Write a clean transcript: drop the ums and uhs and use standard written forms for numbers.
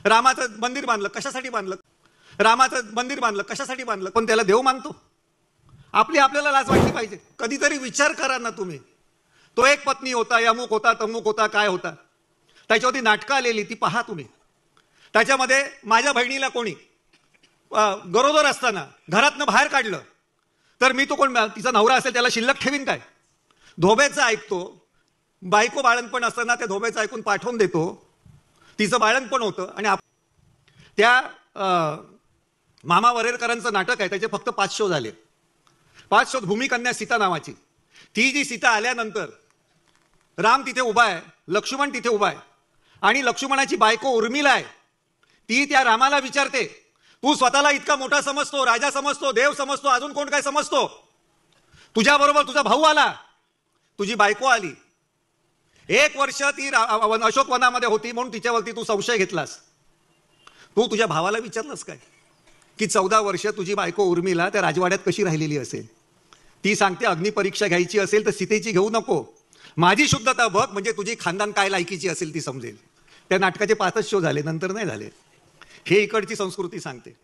रामाचं मंदिर बांधलं, कशासाठी बांधलं? रामाचं मंदिर बांधलं, कशासाठी बांधलं? पण त्याला देव मानतो? आपल्याला लाज वाटली पाहिजे. कधीतरी विचार करा ना तुम्ही. तो एक पत्नी होता, यमुक होता, तमुक होता, काय होता, त्याच्यावरती नाटकं आलेली, ती पहा तुम्ही. त्याच्यामध्ये माझ्या बहिणीला कोणी गरोदर असताना घरातनं बाहेर काढलं तर मी तो कोण, तिचा नवरा असेल त्याला शिल्लक ठेवीन काय? धोब्याचं ऐकतो, बायको बाळणपण असताना त्या धोब्याचं ऐकून पाठवून देतो, तिचं बाळणपण होतं. आणि त्या मामा वरेरकरांचं नाटक आहे, त्याचे फक्त 5 शो झाले. 5 शोत भूमिकन्या सीता नावाची. ती जी सीता आल्यानंतर राम तिथे उभा आहे, लक्ष्मण तिथे उभा आहे, आणि लक्ष्मणाची बायको उर्मिला आहे. ती त्या रामाला विचारते, तू स्वतःला इतका मोठा समजतो, राजा समजतो, देव समजतो, अजून कोण काय समजतो? तुझ्या बरोबर तुझा भाऊ आला, तुझी बायको आली. 1 वर्ष ती अशोक वनामध्ये होती म्हणून तिच्यावरती तू संशय घेतलास. तू तुझ्या भावाला विचारलंस काय की 14 वर्ष तुझी बायको उर्मिला त्या राजवाड्यात कशी राहिलेली असेल? ती सांगते अग्निपरीक्षा घ्यायची असेल तर सीतेची घेऊ नको, माझी शुद्धता बघ, म्हणजे तुझी खानदान काय लायकीची असेल ती समजेल. त्या नाटकाचे 5च शो झाले, नंतर नाही झाले. हे इकडची संस्कृती सांगते.